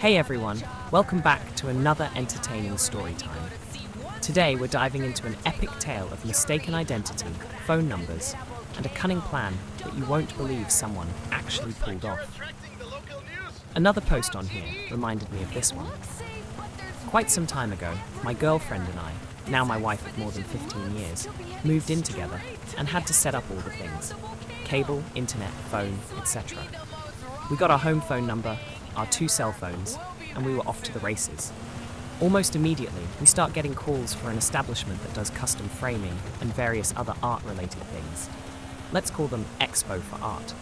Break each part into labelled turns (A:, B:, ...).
A: Hey everyone, welcome back to another entertaining story time. Today we're diving into an epic tale of mistaken identity, phone numbers, and a cunning plan that you won't believe someone actually pulled off. Another post on here reminded me of this one. Quite some time ago, my girlfriend and I, now my wife of more than 15 years, moved in together and had to set up all the things: cable, internet, phone, etc. We got our home phone number, our 2 cell phones, and we were off to the races. Almost immediately, we start getting calls for an establishment that does custom framing and various other art-related things. Let's call them Expo for Art.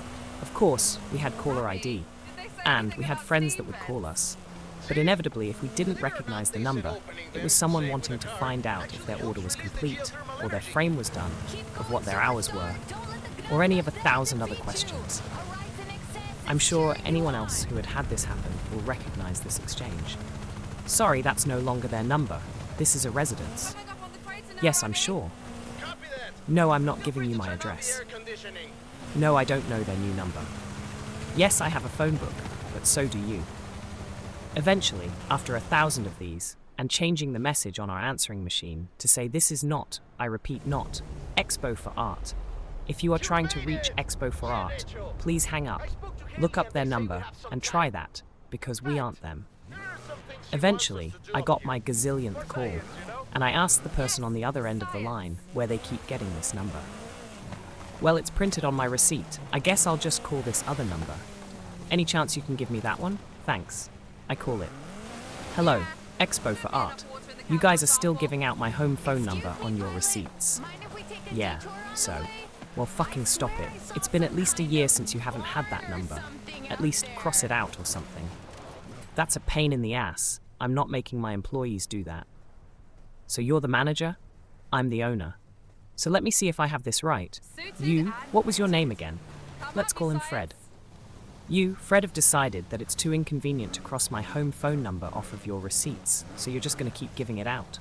A: Of course, we had caller ID, and we had friends that would call us. But inevitably, if we didn't recognize the number, it was someone wanting to find out if their order was complete, or their frame was done, of what their hours were, or any of 1,000 other questions. I'm sure anyone else who had this happen will recognize this exchange. Sorry, that's no longer their number. This is a residence. Yes, I'm sure. No, I'm not giving you my address. No, I don't know their new number. Yes, I have a phone book, but so do you. Eventually, after 1,000 of these, and changing the message on our answering machine to say this is not, I repeat not, Expo for Art. If you are trying to reach Expo for Art, please hang up, look up their number, and try that, because we aren't them. Eventually, I got my gazillionth call, and I asked the person on the other end of the line where they keep getting this number. Well, it's printed on my receipt. I guess I'll just call this other number. Any chance you can give me that one? Thanks. I call it. Hello, Expo for Art. You guys are still giving out my home phone number on your receipts. Yeah, so. Well, fucking stop it. It's been at least a year since you haven't had that number. At least cross it out or something. That's a pain in the ass. I'm not making my employees do that. So you're the manager? I'm the owner. So let me see if I have this right. You, what was your name again? Let's call him Fred. You, Fred, have decided that it's too inconvenient to cross my home phone number off of your receipts, so you're just going to keep giving it out.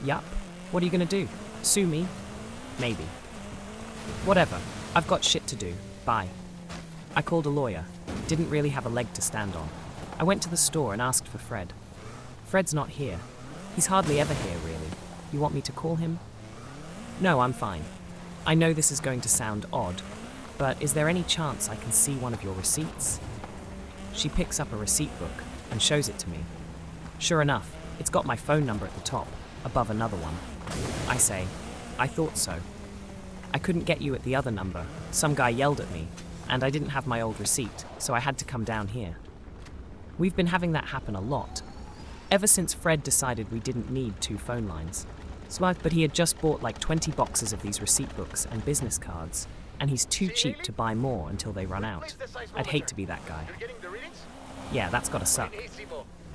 A: Yup. What are you going to do? Sue me? Maybe. Whatever. I've got shit to do. Bye. I called a lawyer. Didn't really have a leg to stand on. I went to the store and asked for Fred. Fred's not here. He's hardly ever here, really. You want me to call him? No, I'm fine. I know this is going to sound odd, but is there any chance I can see one of your receipts? She picks up a receipt book and shows it to me. Sure enough, it's got my phone number at the top, above another one. I say, I thought so. I couldn't get you at the other number. Some guy yelled at me, and I didn't have my old receipt, so I had to come down here. We've been having that happen a lot, ever since Fred decided we didn't need 2 phone lines. But he had just bought like 20 boxes of these receipt books and business cards, and he's too cheap to buy more until they run out. I'd hate to be that guy. Yeah, that's gotta suck.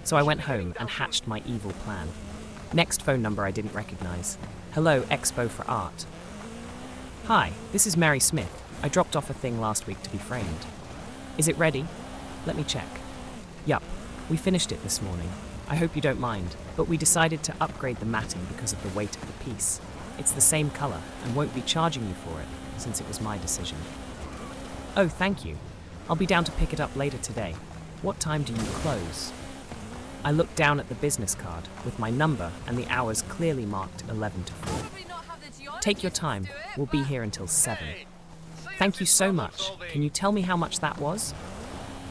A: So I went home and hatched my evil plan. Next phone number I didn't recognize. Hello, Expo for Art. Hi, this is Mary Smith. I dropped off a thing last week to be framed. Is it ready? Let me check. Yup, we finished it this morning. I hope you don't mind, but we decided to upgrade the matting because of the weight of the piece. It's the same color and won't be charging you for it, since it was my decision. Oh, thank you. I'll be down to pick it up later today. What time do you close? I looked down at the business card with my number and the hours clearly marked 11 to 4. Take your time. We'll be here until 7. Thank you so much. Can you tell me how much that was?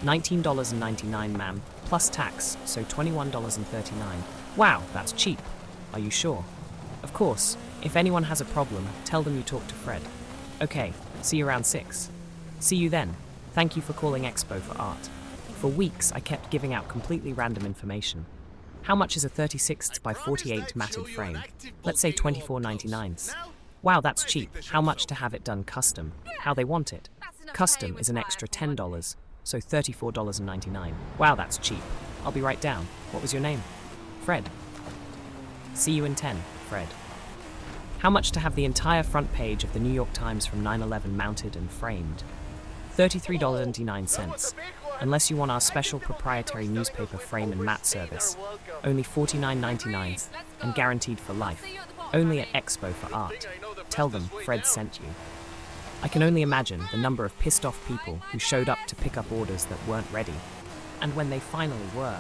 A: $19.99, ma'am, plus tax, so $21.39. Wow, that's cheap. Are you sure? Of course. If anyone has a problem, tell them you talked to Fred. Okay, see you around 6. See you then. Thank you for calling Expo for Art. For weeks, I kept giving out completely random information. How much is a 36 by 48 matted frame? Let's say $24.99. Wow, that's cheap. How much to have it done custom? How they want it? Custom is an extra $10, so $34.99. Wow, that's cheap. I'll be right down. What was your name? Fred. See you in 10, Fred. How much to have the entire front page of the New York Times from 9/11 mounted and framed? $33.99. Unless you want our special proprietary newspaper frame and mat service. Only $49.99 and guaranteed for life. Only at Expo for Art. Tell them Fred sent you. I can only imagine the number of pissed off people who showed up to pick up orders that weren't ready. and when they finally were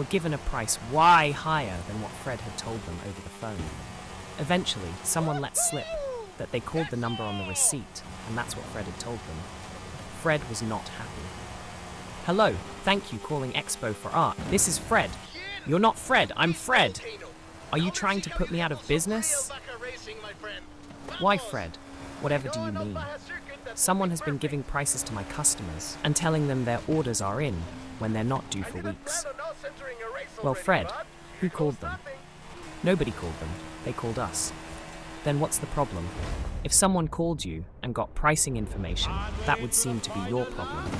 A: given a price way higher than what Fred had told them over the phone. Eventually, someone let slip that they called the number on the receipt, and that's what Fred had told them. Fred was not happy. Hello, thank you calling Expo for Art. This is Fred. You're not Fred, I'm Fred. Are you trying to put me out of business? Why, Fred? Whatever do you mean? Someone has been giving prices to my customers and telling them their orders are in when they're not due for weeks. Well, Fred, who called them? Nobody called them. They called us. Then what's the problem? If someone called you and got pricing information, that would seem to be your problem.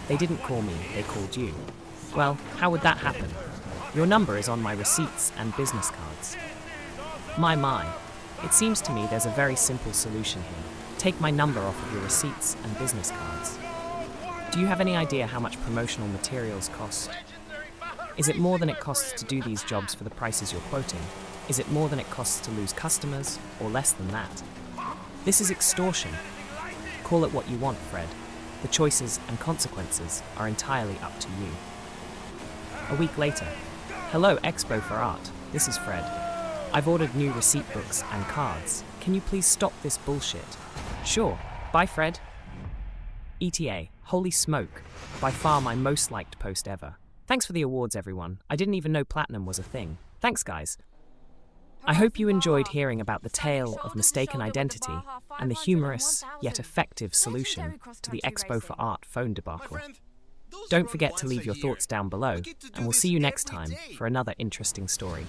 A: They didn't call me, they called you. Well, how would that happen? Your number is on my receipts and business cards. My. It seems to me there's a very simple solution here. Take my number off of your receipts and business cards. Do you have any idea how much promotional materials cost? Is it more than it costs to do these jobs for the prices you're quoting? Is it more than it costs to lose customers, or less than that? This is extortion. Call it what you want, Fred. The choices and consequences are entirely up to you. A week later. Hello, Expo for Art. This is Fred. I've ordered new receipt books and cards. Can you please stop this bullshit? Sure. Bye, Fred. ETA. Holy smoke. By far my most liked post ever. Thanks for the awards, everyone. I didn't even know platinum was a thing. Thanks, guys. I hope you enjoyed hearing about the tale of mistaken identity and the humorous yet effective solution to the Expo for Art phone debacle. Don't forget to leave your thoughts down below, and we'll see you next time for another interesting story.